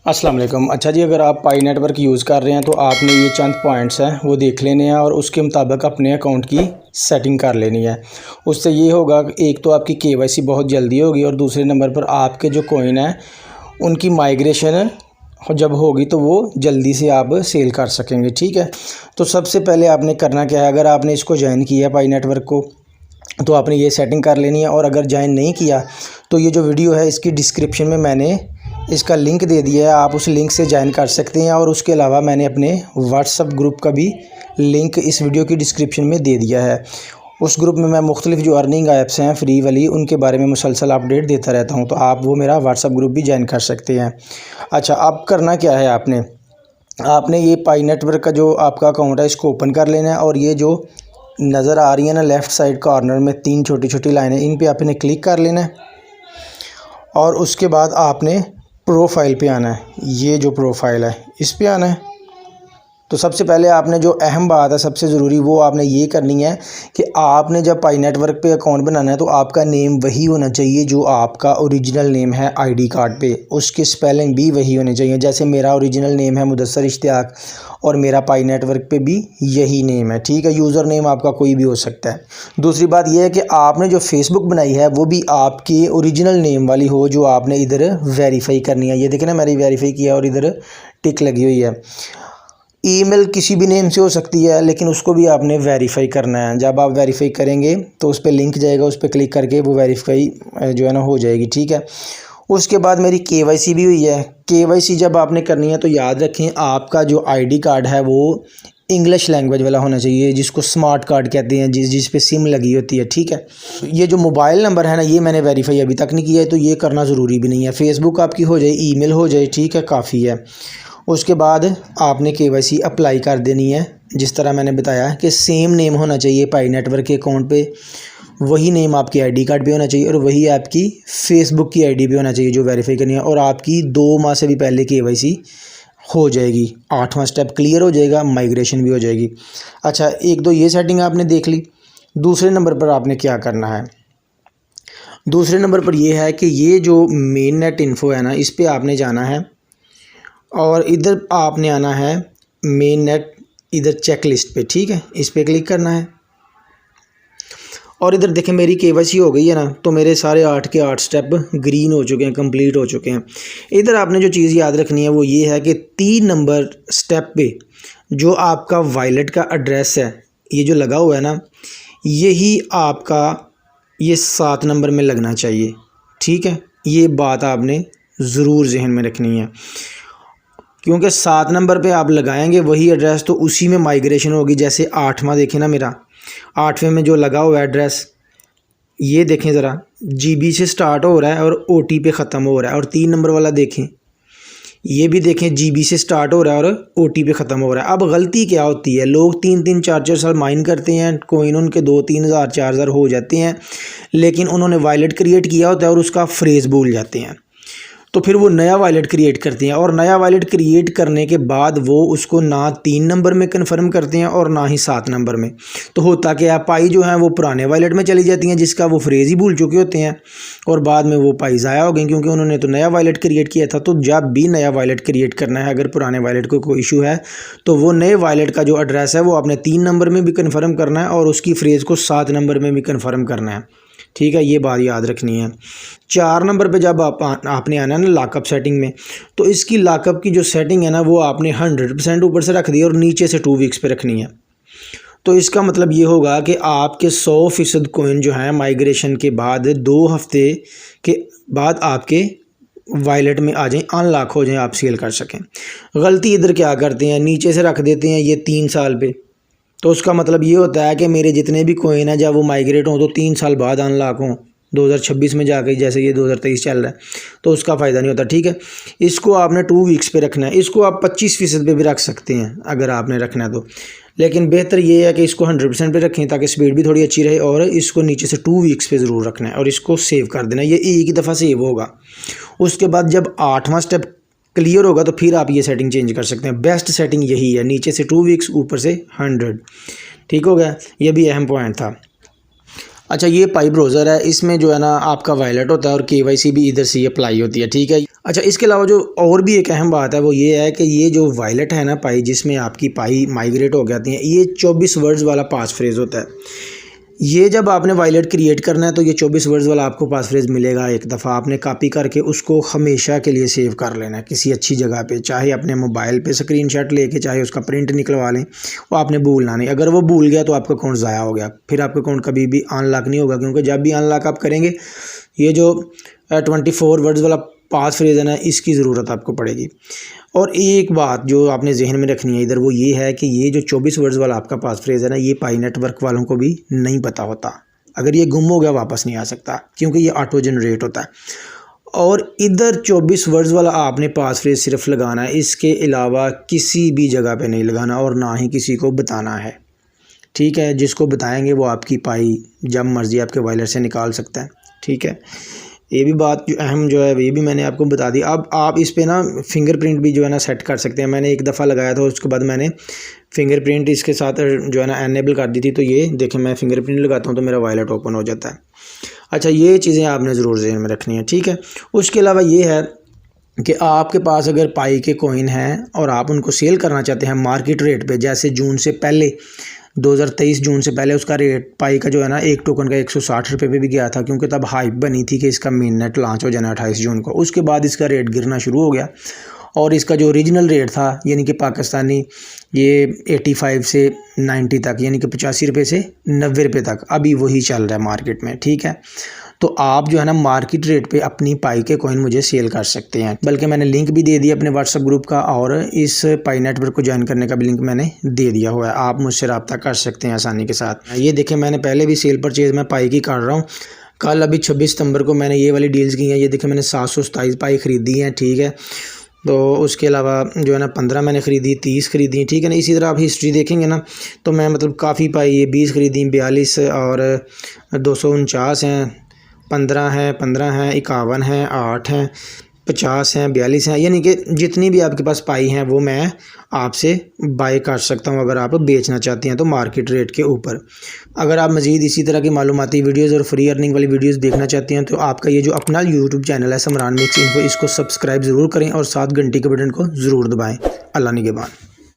अस्सलाम वालेकुम। अच्छा जी, अगर आप पाई नेटवर्क यूज़ कर रहे हैं तो आपने ये चंद पॉइंट्स हैं वो देख लेने हैं और उसके मुताबिक अपने अकाउंट की सेटिंग कर लेनी है। उससे ये होगा कि एक तो आपकी केवाईसी बहुत जल्दी होगी और दूसरे नंबर पर आपके जो कॉइन हैं उनकी माइग्रेशन जब होगी तो वो जल्दी से आप सेल कर सकेंगे। ठीक है, तो सबसे पहले आपने करना क्या है, अगर आपने इसको ज्वाइन किया पाई नेटवर्क को तो आपने ये सेटिंग कर लेनी है। और अगर ज्वाइन नहीं किया तो ये जो वीडियो है इसकी डिस्क्रिप्शन में मैंने इसका लिंक दे दिया है, आप उस लिंक से ज्वाइन कर सकते हैं। और उसके अलावा मैंने अपने व्हाट्सअप ग्रुप का भी लिंक इस वीडियो की डिस्क्रिप्शन में दे दिया है। उस ग्रुप में मैं मुख्तलिफ जो अर्निंग ऐप्स हैं फ्री वाली उनके बारे में मुसलसल अपडेट देता रहता हूं, तो आप वो मेरा व्हाट्सअप ग्रुप भी ज्वाइन कर सकते हैं। अच्छा, अब करना क्या है, आपने ये पाई नेटवर्क का जो आपका अकाउंट है इसको ओपन कर लेना है। और ये जो नज़र आ रही है ना लेफ़्ट साइड कॉर्नर में 3 छोटी छोटी लाइनें, इन पे आपने क्लिक कर लेना है। और उसके बाद आपने प्रोफाइल पे आना है, ये जो प्रोफाइल है इस पे आना है। तो सबसे पहले आपने जो अहम बात है सबसे ज़रूरी वो आपने ये करनी है कि आपने जब पाई नेटवर्क पे अकाउंट बनाना है तो आपका नेम वही होना चाहिए जो आपका ओरिजिनल नेम है आईडी कार्ड पे, उसकी स्पेलिंग भी वही होनी चाहिए। जैसे मेरा ओरिजिनल नेम है मुदस्सर इश्तियाक और मेरा पाई नेटवर्क पे भी यही नेम है। ठीक है, यूज़र नेम आपका कोई भी हो सकता है। दूसरी बात यह है कि आपने जो फेसबुक बनाई है वो भी आपकी ओरिजिनल नेम वाली हो जो आपने इधर वेरीफाई करनी है। ये देखें ना, मैंने वेरीफाई किया और इधर टिक लगी हुई है। ईमेल किसी भी नेम से हो सकती है लेकिन उसको भी आपने वेरीफाई करना है। जब आप वेरीफाई करेंगे तो उस पर लिंक जाएगा, उस पर क्लिक करके वो वेरीफाई जो है ना हो जाएगी। ठीक है, उसके बाद मेरी केवाईसी भी हुई है। केवाईसी जब आपने करनी है तो याद रखें आपका जो आईडी कार्ड है वो इंग्लिश लैंग्वेज वाला होना चाहिए, जिसको स्मार्ट कार्ड कहते हैं, जिस पे सिम लगी होती है। ठीक है, ये जो मोबाइल नंबर है ना ये मैंने वेरीफाई अभी तक नहीं किया है तो ये करना ज़रूरी भी नहीं है। फेसबुक आपकी हो जाए, ईमेल हो जाए, ठीक है, काफ़ी है। उसके बाद आपने केवाईसी अप्लाई कर देनी है। जिस तरह मैंने बताया कि सेम नेम होना चाहिए पाई नेटवर्क के अकाउंट पे, वही नेम आपके आईडी कार्ड पे होना चाहिए और वही आपकी फेसबुक की आईडी पे होना चाहिए जो वेरीफाई करनी है। और आपकी 2 माह से भी पहले केवाईसी हो जाएगी, 8वां स्टेप क्लियर हो जाएगा, माइग्रेशन भी हो जाएगी। अच्छा, एक दो ये सेटिंग आपने देख ली। दूसरे नंबर पर आपने क्या करना है, दूसरे नंबर पर यह है कि ये जो मेन नेट इन्फो है ना इस पर आपने जाना है और इधर आपने आना है मेन नेट, इधर चेक लिस्ट पे। ठीक है, इस पर क्लिक करना है और इधर देखें मेरी केवाईसी हो गई है ना, तो मेरे सारे 8 के 8 स्टेप ग्रीन हो चुके हैं, कंप्लीट हो चुके हैं। इधर आपने जो चीज़ याद रखनी है वो ये है कि 3 नंबर स्टेप पे जो आपका वॉलेट का एड्रेस है ये जो लगा हुआ है ना, यही आपका ये 7 नंबर में लगना चाहिए। ठीक है, ये बात आपने ज़रूर जहन में रखनी है क्योंकि 7 नंबर पे आप लगाएंगे वही एड्रेस तो उसी में माइग्रेशन होगी। जैसे 8वां देखें ना, मेरा 8वें में जो लगा हुआ एड्रेस ये देखें ज़रा, GB से स्टार्ट हो रहा है और OT पे ख़त्म हो रहा है। और 3 नंबर वाला देखें, ये भी देखें GB से स्टार्ट हो रहा है और OT पे ख़त्म हो रहा है। अब गलती क्या होती है, लोग 3-3 4-4 साल माइन करते हैं, कोइन उनके 2-3 हज़ार 4 हज़ार हो जाते हैं, लेकिन उन्होंने वॉलेट क्रिएट किया होता है और उसका फ्रेज़ भूल जाते हैं। तो फिर वो नया वॉलेट क्रिएट करते हैं और नया वॉलेट क्रिएट करने के बाद वो उसको ना 3 नंबर में कन्फर्म करते हैं और ना ही 7 नंबर में। तो होता क्या, पाई जो है वो पुराने वॉलेट में चली जाती हैं जिसका वो फ्रेज़ ही भूल चुके होते हैं और बाद में वो पाई ज़ाया हो गई क्योंकि उन्होंने तो नया वॉलेट क्रिएट किया था। तो जब भी नया वॉलेट क्रिएट करना है, अगर पुराने वॉलेट को कोई इशू है तो वो नए वॉलेट का जो एड्रेस है वो आपने 3 नंबर में भी कन्फर्म करना है और उसकी फ्रेज़ को 7 नंबर में भी कन्फर्म करना है। ठीक है, ये बात याद रखनी है। 4 नंबर पे जब आपने आना है ना लॉकअप सेटिंग में, तो इसकी लॉकअप की जो सेटिंग है ना वो आपने 100% ऊपर से रख दी और नीचे से 2 वीक्स पे रखनी है। तो इसका मतलब ये होगा कि आपके 100% कॉइन जो है माइग्रेशन के बाद 2 हफ्ते के बाद आपके वॉलेट में आ जाएं, अनलॉक हो जाएं, आप सेल कर सकें। गलती इधर क्या करते हैं, नीचे से रख देते हैं ये 3 साल पे। तो उसका मतलब ये होता है कि मेरे जितने भी कॉइन हैं जब वो माइग्रेट हों तो 3 साल बाद अनलॉक हों, 2026 में जाके, जैसे ये 2023 चल रहा है, तो उसका फ़ायदा नहीं होता। ठीक है, इसको आपने 2 वीक्स पे रखना है। इसको आप 25% पे भी रख सकते हैं अगर आपने रखना है तो, लेकिन बेहतर ये है कि इसको 100% पे रखें ताकि स्पीड भी थोड़ी अच्छी रहे। और इसको नीचे से 2 वीक्स पे ज़रूर रखना है और इसको सेव कर देना है, ये एक ही दफ़ा सेव होगा। उसके बाद जब 8वां स्टेप क्लियर होगा तो फिर आप ये सेटिंग चेंज कर सकते हैं। बेस्ट सेटिंग यही है, नीचे से 2 वीक्स, ऊपर से 100। ठीक हो गया, ये भी अहम पॉइंट था। अच्छा, ये पाई ब्राउज़र है, इसमें जो है ना आपका वॉलेट होता है और केवाईसी भी इधर से ही अप्लाई होती है, ठीक है। अच्छा, इसके अलावा जो और भी एक अहम बात है वो ये है कि ये जो वॉलेट है ना पाई, जिसमें आपकी पाई माइग्रेट हो जाती हैं, ये 24 वर्ड्स वाला पास फ्रेज़ होता है। ये जब आपने वॉलेट क्रिएट करना है तो ये 24 वर्ड्स वाला आपको पास फ्रेज़ मिलेगा। एक दफ़ा आपने कॉपी करके उसको हमेशा के लिए सेव कर लेना है किसी अच्छी जगह पे, चाहे अपने मोबाइल पे स्क्रीनशॉट लेके, चाहे उसका प्रिंट निकलवा लें। वो आपने भूलना नहीं, अगर वो भूल गया तो आपका अकाउंट ज़ाया हो गया, फिर आपका अकाउंट कभी भी अनलॉक नहीं होगा, क्योंकि जब भी अनलॉक आप करेंगे ये जो 24 वर्ड्स वाला पास फ्रेज़ है ना, इसकी ज़रूरत आपको पड़ेगी। और एक बात जो आपने जहन में रखनी है इधर, वो ये है कि ये जो 24 वर्ड्स वाला आपका पास फ्रेज़ है ना, ये पाई नेटवर्क वालों को भी नहीं पता होता। अगर ये गुम हो गया वापस नहीं आ सकता, क्योंकि ये ऑटो जनरेट होता है। और इधर 24 वर्ड्स वाला आपने पास फ्रेज़ सिर्फ लगाना है, इसके अलावा किसी भी जगह पे नहीं लगाना और ना ही किसी को बताना है, ठीक है। जिसको बताएंगे वो आपकी पाई जब मर्ज़ी आपके वॉलेट से निकाल सकता है, ठीक है। ये भी बात जो अहम जो है ये भी मैंने आपको बता दी। अब आप इस पे ना फिंगरप्रिंट भी जो है ना सेट कर सकते हैं। मैंने एक दफ़ा लगाया था, उसके बाद मैंने फिंगरप्रिंट इसके साथ जो है ना एनेबल कर दी थी। तो ये देखें, मैं फिंगरप्रिंट लगाता हूँ तो मेरा वॉलेट ओपन हो जाता है। अच्छा, ये चीज़ें आपने ज़रूर ज़हन में रखनी है, ठीक है। उसके अलावा ये है कि आपके पास अगर पाई के कॉइन हैं और आप उनको सेल करना चाहते हैं मार्केट रेट पे, जैसे जून से पहले 2023 जून से पहले उसका रेट पाई का जो है ना एक टोकन का 160 रुपये पे भी गया था, क्योंकि तब हाइप बनी थी कि इसका मेन नेट लॉन्च हो जाना 28 जून को। उसके बाद इसका रेट गिरना शुरू हो गया और इसका जो ओरिजिनल रेट था यानी कि पाकिस्तानी, ये 85 से 90 तक, यानी कि 85 रुपये से 90 रुपये तक अभी वही चल रहा है मार्केट में, ठीक है। तो आप जो है ना मार्केट रेट पे अपनी पाई के कॉइन मुझे सेल कर सकते हैं। बल्कि मैंने लिंक भी दे दिया अपने व्हाट्सएप ग्रुप का, और इस पाई नेटवर्क को ज्वाइन करने का भी लिंक मैंने दे दिया हुआ है। आप मुझसे रब्ता कर सकते हैं आसानी के साथ। ये देखें, मैंने पहले भी सेल परचेज़ मैं पाई की कर रहा हूँ। कल अभी 26 सितंबर को मैंने ये वाली डील्स की हैं। ये देखें, मैंने 727 पाई ख़रीदी हैं, ठीक है। तो उसके अलावा जो है ना 15 मैंने ख़रीदी, 30 ख़रीदी, ठीक है ना। इसी तरह आप हिस्ट्री देखेंगे ना तो मैं मतलब काफ़ी पाई, ये 20 ख़रीदी, 42 और 249 हैं, 15 हैं, 15 हैं, 51 हैं, 8 हैं, 50 हैं, 42 हैं, यानी कि जितनी भी आपके पास पाई हैं वो मैं आपसे बाय कर सकता हूं अगर आप बेचना चाहते हैं तो मार्केट रेट के ऊपर। अगर आप मज़ीद इसी तरह की मालूमाती वीडियोस और फ्री अर्निंग वाली वीडियोस देखना चाहते हैं तो आपका ये जो अपना यूट्यूब चैनल है समरान मिक्स इन्फो, इसको सब्सक्राइब ज़रूर करें और साथ घंटी के बटन को ज़रूर दबाएँ। अल्लाह निगहबान।